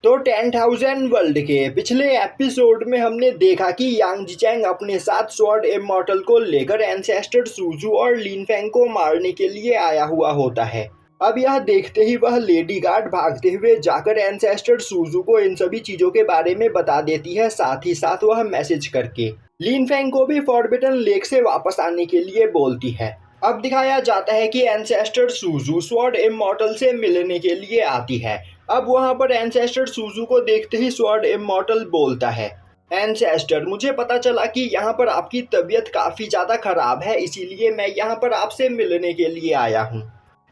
तो 10,000 वर्ल्ड के पिछले एपिसोड में हमने देखा कि यांग जिचैंग अपने साथ स्वॉर्ड इमॉर्टल को लेकर एंसेस्टर सूजू और लिन फेंग को मारने के लिए आया हुआ होता है। अब यह देखते ही वह लेडी गार्ड भागते हुए जाकर एंसेस्टर सूजू को इन सभी चीजों के बारे में बता देती है। साथ ही साथ वह मैसेज करके लिन फेंग को भी फॉरबिडन लेक से वापस आने के लिए बोलती है। अब दिखाया जाता है कि एंसेस्टर सूजू स्वॉर्ड इमॉर्टल से मिलने के लिए आती है। अब वहां पर एंसेस्टर सूजू को देखते ही स्वॉर्ड इमॉर्टल बोलता है, एंसेस्टर मुझे पता चला कि यहाँ पर आपकी तबीयत काफ़ी ज़्यादा ख़राब है, इसीलिए मैं यहाँ पर आपसे मिलने के लिए आया हूँ।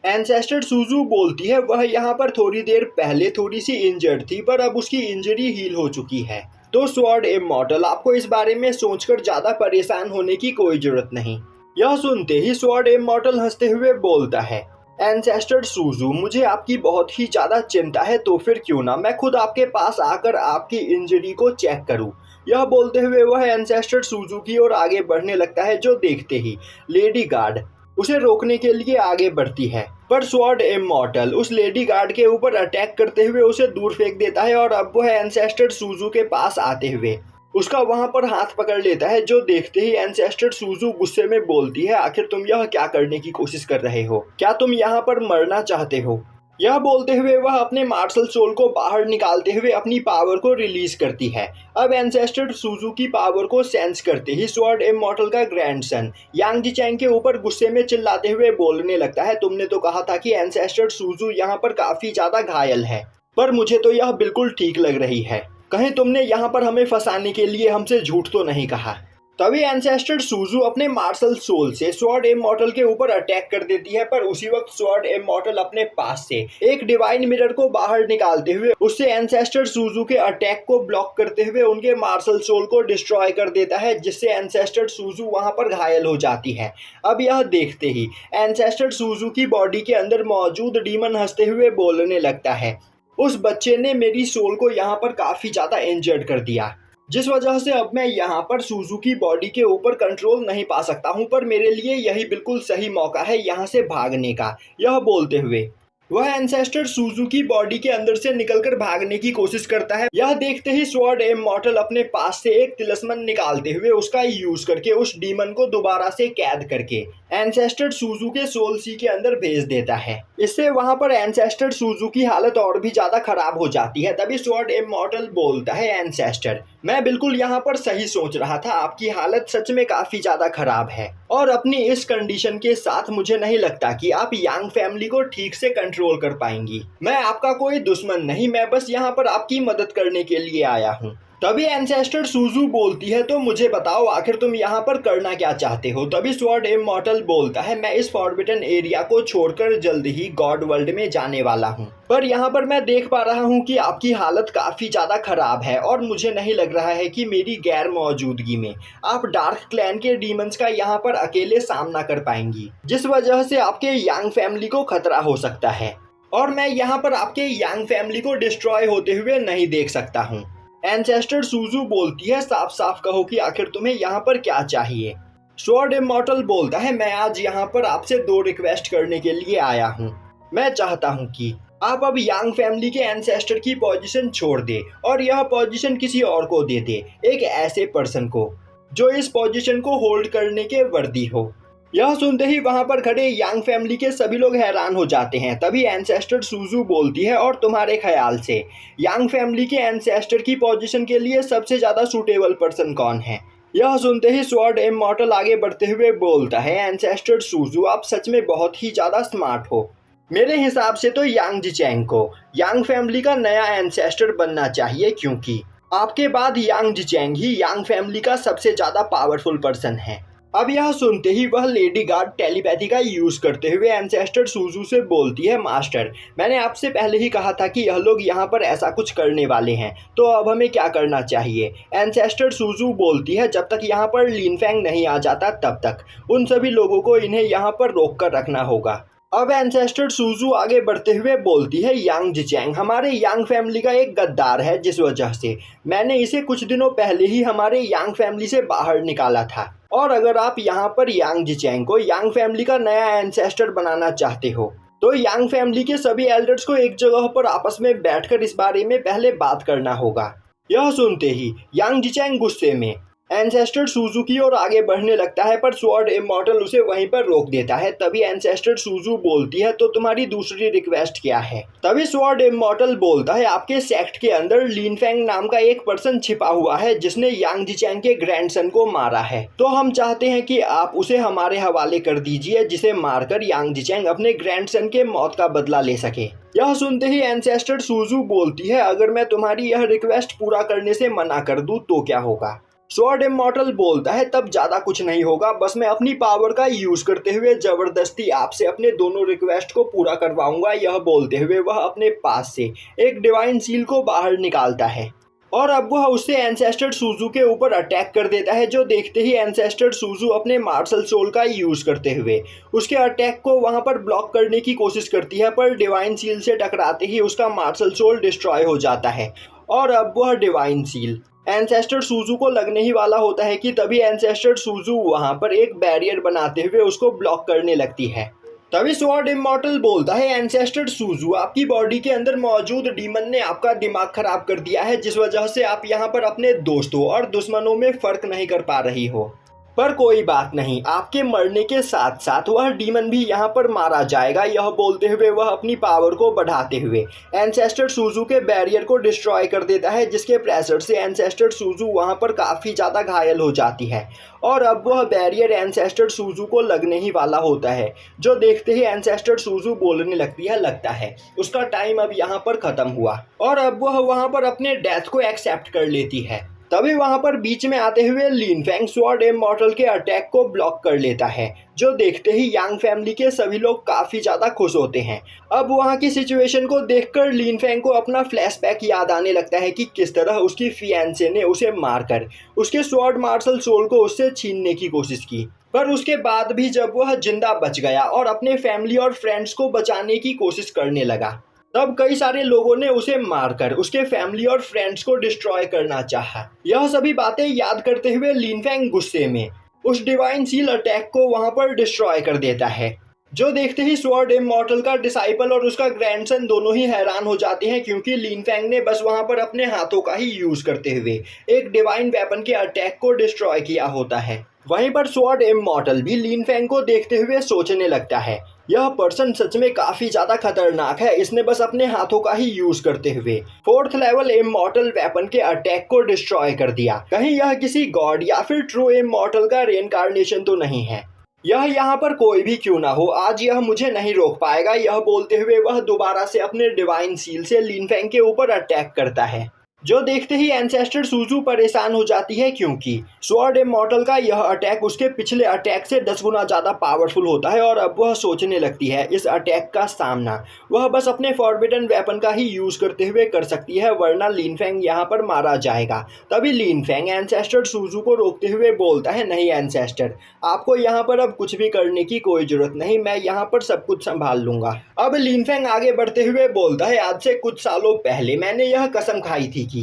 एंसेस्टर सूजू बोलती है वह यहाँ पर थोड़ी देर पहले थोड़ी सी इंजर्ड थी, पर अब उसकी इंजरी हील हो चुकी है। तो स्वॉर्ड इमॉर्टल आपको इस बारे में सोचकर ज़्यादा परेशान होने की कोई ज़रूरत नहीं। यह सुनते ही स्वॉर्ड इमॉर्टल हंसते हुए बोलता है, एंसेस्टर सूजू मुझे आपकी बहुत ही ज़्यादा चिंता है, तो फिर क्यों ना मैं खुद आपके पास आकर आपकी इंजरी को चेक करूं। यह बोलते हुए वह एंसेस्टर सूजू की ओर आगे बढ़ने लगता है, जो देखते ही लेडी गार्ड उसे रोकने के लिए आगे बढ़ती है। पर स्वॉर्ड इमॉर्टल उस लेडी गार्ड के ऊपर अटैक करते हुए उसे दूर फेंक देता है और अब वह एंसेस्टर सूजू के पास आते हुए उसका वहां पर हाथ पकड़ लेता है, जो देखते ही एंसेस्टर सूजू गुस्से में बोलती है, आखिर तुम यह क्या करने की कोशिश कर रहे हो? क्या तुम यहाँ पर मरना चाहते हो? यह बोलते हुए वह अपने मार्शल सोल को बाहर निकालते हुए अपनी पावर को रिलीज करती है। अब एंसेस्टर सूजू की पावर को सेंस करते ही स्वॉर्ड इमॉर्टल का ग्रैंडसन यांग जिचैंग के ऊपर गुस्से में चिल्लाते हुए बोलने लगता है, तुमने तो कहा था कि एंसेस्टर सूजू यहाँ पर काफी ज्यादा घायल है, पर मुझे तो यह बिल्कुल ठीक लग रही है। कहीं तुमने यहाँ पर हमें फंसाने के लिए हमसे झूठ तो नहीं कहा? तभी एंसेस्टर सूजू अपने मार्शल सोल से स्वॉर्ड इमॉर्टल के ऊपर अटैक कर देती है, पर उसी वक्त स्वॉर्ड इमॉर्टल अपने पास से एक डिवाइन मिरर को बाहर निकालते हुए उससे एंसेस्टर सूजू के अटैक को ब्लॉक करते हुए उनके मार्शल सोल को डिस्ट्रॉय कर देता है, जिससे एंसेस्टर सूजू वहां पर घायल हो जाती है। अब यह देखते ही एंसेस्टर सूजू की बॉडी के अंदर मौजूद डीमन हंसते हुए बोलने लगता है, उस बच्चे ने मेरी सोल को यहाँ पर काफ़ी ज़्यादा इंजर्ड कर दिया, जिस वजह से अब मैं यहाँ पर सूजू की बॉडी के ऊपर कंट्रोल नहीं पा सकता हूँ, पर मेरे लिए यही बिल्कुल सही मौका है यहाँ से भागने का। यह बोलते हुए वह एंसेस्टर सूजू की बॉडी के अंदर से निकलकर भागने की कोशिश करता है। यह देखते ही स्वॉर्ड इमॉर्टल अपने पास से एक तिलिस्मन निकालते हुए उसका यूज करके उस डीमन को दोबारा से कैद करके एंसेस्टर सूजू के सोल सी के अंदर भेज देता है। इससे वहां पर एंसेस्टर सूजू की हालत और भी ज्यादा खराब हो जाती है। तभी स्वॉर्ड इमॉर्टल बोलता है, एंसेस्टर मैं बिल्कुल यहाँ पर सही सोच रहा था, आपकी हालत सच में काफी ज्यादा खराब है और अपनी इस कंडीशन के साथ मुझे नहीं लगता कि आप यांग फैमिली को ठीक से कंट्रोल कर पाएंगी। मैं आपका कोई दुश्मन नहीं, मैं बस यहाँ पर आपकी मदद करने के लिए आया हूँ। तभी एंसेस्टर सूजू बोलती है, तो मुझे बताओ आखिर तुम यहाँ पर करना क्या चाहते हो? तभी स्वॉर्ड इमॉर्टल बोलता है, मैं इस फॉरबिडन एरिया को छोड़कर जल्द ही गॉड वर्ल्ड में जाने वाला हूँ, पर यहाँ पर मैं देख पा रहा हूँ कि आपकी हालत काफी ज्यादा खराब है और मुझे नहीं लग रहा है कि मेरी गैर मौजूदगी में आप डार्क क्लैन के डीमंस का यहाँ पर अकेले सामना कर पाएंगी, जिस वजह से आपके यांग फैमिली को खतरा हो सकता है और मैं यहाँ पर आपके यांग फैमिली को डिस्ट्रॉय होते हुए नहीं देख सकता हूँ। एंसेस्टर सूजू बोलती है, साफ साफ कहो कि आखिर तुम्हें यहाँ पर क्या चाहिए? स्वॉर्ड इमॉर्टल बोलता है, मैं आज यहाँ पर आपसे 2 रिक्वेस्ट करने के लिए आया हूँ। मैं चाहता हूँ कि आप अब यांग फैमिली के एंसेस्टर की पोजीशन छोड़ दे और यह पोजीशन किसी और को दे दे, एक ऐसे पर्सन को जो इस पोजीशन को होल्ड करने के वर्दी हो। यह सुनते ही वहां पर खड़े यांग फैमिली के सभी लोग हैरान हो जाते हैं। तभी एंसेस्टर सूजू बोलती है, और तुम्हारे ख्याल से यांग फैमिली के एंसेस्टर की पोजीशन के लिए सबसे ज्यादा सूटेबल पर्सन कौन है? यह सुनते ही स्वॉर्ड इमॉर्टल आगे बढ़ते हुए बोलता है, एंसेस्टर सूजू आप सच में बहुत ही ज्यादा स्मार्ट हो। मेरे हिसाब से तो यांग जिचैंग को यांग फैमिली का नया एंसेस्टर बनना चाहिए, क्योंकि आपके बाद यांग जिचैंग ही यांग फैमिली का सबसे ज्यादा पावरफुल पर्सन है। अब यह सुनते ही वह लेडी गार्ड टेलीपैथी का यूज करते हुए एंसेस्टर सूजू से बोलती है, मास्टर मैंने आपसे पहले ही कहा था कि यह लोग यहाँ पर ऐसा कुछ करने वाले हैं, तो अब हमें क्या करना चाहिए? एंसेस्टर सूजू बोलती है, जब तक यहाँ पर लिन फेंग नहीं आ जाता तब तक उन सभी लोगों को इन्हें यहाँ पर रोक कर रखना होगा। अब एंसेस्टर सूजू आगे बढ़ते हुए बोलती है, यांग जिचैंग हमारे यांग फैमिली का एक गद्दार है, जिस वजह से मैंने इसे कुछ दिनों पहले ही हमारे यांग फैमिली से बाहर निकाला था, और अगर आप यहाँ पर यांग जिचैंग को यांग फैमिली का नया एंसेस्टर बनाना चाहते हो तो यांग फैमिली के सभी एल्डर्स को एक जगह पर आपस में बैठकर इस बारे में पहले बात करना होगा। यह सुनते ही यांग जिचैंग गुस्से में एंसेस्टर सूजू की ओर आगे बढ़ने लगता है, पर स्वॉर्ड इमॉर्टल उसे वहीं पर रोक देता है। तभी एंसेस्टर सूजू बोलती है, तो तुम्हारी दूसरी रिक्वेस्ट क्या है? तभी स्वॉर्ड इमॉर्टल बोलता है, आपके सेक्ट के अंदर लिन फेंग नाम का एक पर्सन छिपा हुआ है जिसने यांग जिचैंग के ग्रैंडसन को मारा है। तो हम चाहते हैं कि आप उसे हमारे हवाले कर दीजिए, जिसे मारकर यांग जिचैंग अपने ग्रैंडसन के मौत का बदला ले सके। यह सुनते ही एंसेस्टर सूजू बोलती है, अगर मैं तुम्हारी यह रिक्वेस्ट पूरा करने से मना कर दूं तो क्या होगा? स्वॉर्ड इमॉर्टल बोलता है, तब ज्यादा कुछ नहीं होगा, बस मैं अपनी पावर का यूज करते हुए जबरदस्ती आपसे अपने दोनों रिक्वेस्ट को पूरा करवाऊंगा। यह बोलते हुए वह अपने पास से एक डिवाइन सील को बाहर निकालता है और अब वह उससे एंसेस्टर सूजू के ऊपर अटैक कर देता है। जो देखते ही एंसेस्टर सूजू अपने मार्शल सोल का यूज करते हुए उसके अटैक को वहां पर ब्लॉक करने की कोशिश करती है, पर डिवाइन सील से टकराते ही उसका मार्शल सोल डिस्ट्रॉय हो जाता है और अब वह डिवाइन सील एंसेस्टर सूजू को लगने ही वाला होता है कि तभी एंसेस्टर सूजू वहां पर एक बैरियर बनाते हुए उसको ब्लॉक करने लगती है। तभी स्वॉर्ड इमॉर्टल बोलता है, एंसेस्टर सूजू, आपकी बॉडी के अंदर मौजूद डीमन ने आपका दिमाग खराब कर दिया है, जिस वजह से आप यहाँ पर अपने दोस्तों और दुश्मनों में फर्क नहीं कर पा रही हो। पर कोई बात नहीं, आपके मरने के साथ साथ वह डीमन भी यहाँ पर मारा जाएगा। यह बोलते हुए वह अपनी पावर को बढ़ाते हुए एंसेस्टर सूजू के बैरियर को डिस्ट्रॉय कर देता है, जिसके प्रेशर से एंसेस्टर सूजू वहाँ पर काफ़ी ज़्यादा घायल हो जाती है और अब वह बैरियर एंसेस्टर सूजू को लगने ही वाला होता है। जो देखते ही एंसेस्टर सूजू बोलने लगती है, लगता है उसका टाइम अब यहाँ पर ख़त्म हुआ और अब वह वहाँ पर अपने डेथ को एक्सेप्ट कर लेती है। तभी वहां पर बीच में आते हुए लिन फेंग स्वॉर्ड इमॉर्टल के अटैक को ब्लॉक कर लेता है। जो देखते ही यांग फैमिली के सभी लोग काफी ज्यादा खुश होते हैं। अब वहां की सिचुएशन को देखकर लिन फेंग को अपना फ्लैशबैक याद आने लगता है कि किस तरह उसकी फियांसे ने उसे मारकर उसके स्वॉर्ड मार्शल सोल को उससे छीनने की कोशिश की, पर उसके बाद भी जब वह जिंदा बच गया और अपने फैमिली और फ्रेंड्स को बचाने की कोशिश करने लगा, तब कई सारे लोगों ने उसे मारकर उसके फैमिली और फ्रेंड्स को डिस्ट्रॉय करना चाहा। यह सभी बातें याद करते हुए लिन फेंग गुस्से में उस डिवाइन सील अटैक को वहां पर डिस्ट्रॉय कर देता है। जो देखते ही स्वॉर्ड इमॉर्टल का डिसाइपल और उसका ग्रैंडसन दोनों ही हैरान हो जाते हैं, क्योंकि लिन फेंग ने बस वहां पर अपने हाथों का ही यूज करते हुए एक डिवाइन वेपन के अटैक को डिस्ट्रॉय किया होता है। वहीं पर स्वॉर्ड इमॉर्टल भी लिन फेंग को देखते हुए सोचने लगता है, यह पर्सन सच में काफी ज्यादा खतरनाक है। इसने बस अपने हाथों का ही यूज करते हुए 4th लेवल इमॉर्टल वेपन के अटैक को डिस्ट्रॉय कर दिया। कहीं यह किसी गॉड या फिर ट्रू इमॉर्टल का रेइनकार्नेशन तो नहीं है? यह यहाँ पर कोई भी क्यों ना हो, आज यह मुझे नहीं रोक पाएगा। यह बोलते हुए वह दोबारा से अपने डिवाइन सील से लिन फेंग के ऊपर अटैक करता है। जो देखते ही एंसेस्टर सूजू परेशान हो जाती है, क्योंकि स्वॉर्ड इमॉर्टल का यह अटैक उसके पिछले अटैक से 10 गुना ज़्यादा पावरफुल होता है और अब वह सोचने लगती है इस अटैक का सामना वह बस अपने फॉरबिडन वेपन का ही यूज़ करते हुए कर सकती है, वरना लिन फेंग यहाँ पर मारा जाएगा। तभी लिन फेंग एंसेस्टर सूजू को रोकते हुए बोलता है, नहीं एंसेस्टर, आपको यहाँ पर अब कुछ भी करने की कोई ज़रूरत नहीं, मैं यहाँ पर सब कुछ संभाल लूँगा। अब लिन फेंग आगे बढ़ते हुए बोलता है, आज से कुछ सालों पहले मैंने यह कसम खाई थी कि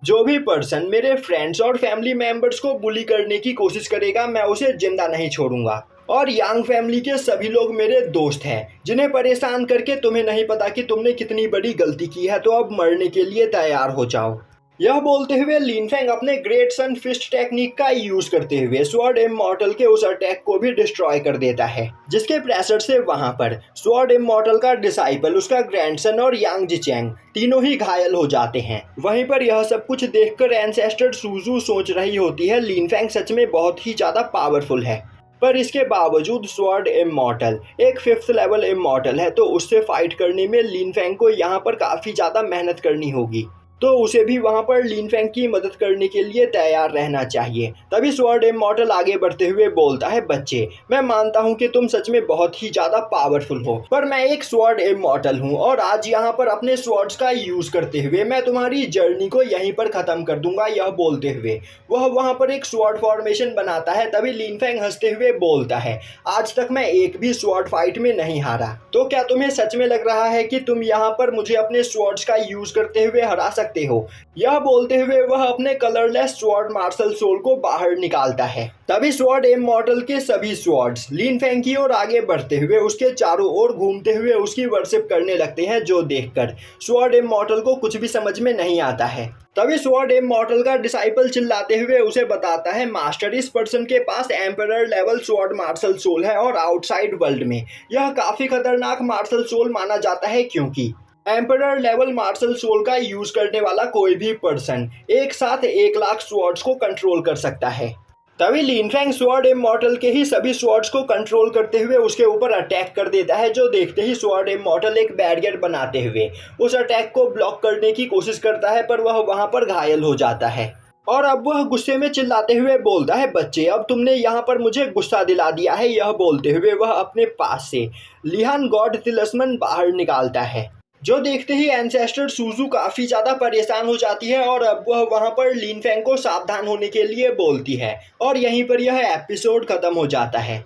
जो भी पर्सन मेरे फ्रेंड्स और फैमिली मेंबर्स को बुली करने की कोशिश करेगा, मैं उसे जिंदा नहीं छोड़ूंगा। और यांग फैमिली के सभी लोग मेरे दोस्त हैं, जिन्हें परेशान करके तुम्हें नहीं पता कि तुमने कितनी बड़ी गलती की है, तो अब मरने के लिए तैयार हो जाओ। यह बोलते हुए लिन फेंग अपने ग्रेट सन फिस्ट टेक्निक का यूज करते हुए स्वॉर्ड इमॉर्टल के उस अटैक को भी डिस्ट्रॉय कर देता है, जिसके प्रेशर से वहां पर स्वॉर्ड इमॉर्टल का डिसाइपल, उसका ग्रैंडसन और यांग जिचैंग तीनों ही घायल हो जाते हैं। वहीं पर यह सब कुछ देखकर एंसेस्टर सूजू सोच रही होती है, लिन फेंग सच में बहुत ही ज्यादा पावरफुल है, पर इसके बावजूद स्वॉर्ड इमॉर्टल एक 5th लेवल इमॉर्टल है, तो उससे फाइट करने में लिन फेंग को यहाँ पर काफी ज्यादा मेहनत करनी होगी, तो उसे भी वहां पर लिन फेंग की मदद करने के लिए तैयार रहना चाहिए। तभी स्वॉर्ड इमॉर्टल आगे बढ़ते हुए बोलता है, बच्चे, मैं मानता हूं कि तुम सच में बहुत ही ज्यादा पावरफुल हो, पर मैं एक स्वॉर्ड इमॉर्टल हूं और आज यहां पर अपने स्वॉर्ड्स का यूज करते हुए मैं तुम्हारी जर्नी को यहीं पर खत्म कर दूंगा। यह बोलते हुए वह वहां पर एक स्वॉर्ड फॉर्मेशन बनाता है। तभी लिन फेंग हंसते हुए बोलता है, आज तक मैं एक भी स्वॉर्ड फाइट में नहीं हारा, तो क्या तुम्हें सच में लग रहा है कि तुम यहाँ पर मुझे अपने स्वॉर्ड्स का यूज करते हुए हरा सकते हो। यह बोलते हुए वह अपने कलरलेस स्वॉर्ड मार्शल सोल को बाहर निकालता है। तभी स्वॉर्ड इमॉर्टल के सभी स्वॉर्ड्स लिन फेंग की ओर आगे बढ़ते हुए उसके चारों ओर घूमते हुए उसकी वर्शिप करने लगते हैं, जो देखकर स्वॉर्ड इमॉर्टल को कुछ भी समझ में नहीं आता है। तभी स्वॉर्ड इमॉर्टल का डिसाइपल चिल्लाते हुए उसे बताता है, मास्टर, इस पर्सन के पास emperor level sword martial soul है और आउटसाइड वर्ल्ड में यह काफी खतरनाक मार्शल सोल माना जाता है, क्योंकि एम्परर लेवल मार्शल सोल का यूज करने वाला कोई भी पर्सन एक साथ 1,00,000 स्वॉर्ड्स को कंट्रोल कर सकता है। तभी लिन फेंग स्वॉर्ड इमॉर्टल के ही सभी स्वॉर्ड्स को कंट्रोल करते हुए उसके ऊपर अटैक कर देता है, जो देखते ही स्वॉर्ड इमॉर्टल एक बैरियर बनाते हुए उस अटैक को ब्लॉक करने की कोशिश करता है, पर वह वहां पर घायल हो जाता है। और अब वह गुस्से में चिल्लाते हुए बोलता है, बच्चे, अब तुमने यहाँ पर मुझे गुस्सा दिला दिया है। यह बोलते हुए वह अपने पास से लिहान गॉड तिलिस्मन बाहर निकालता है, जो देखते ही एंसेस्टर सूजू काफी ज्यादा परेशान हो जाती है और अब वह वहां पर लिन फेंग को सावधान होने के लिए बोलती है। और यहीं पर यह एपिसोड खत्म हो जाता है।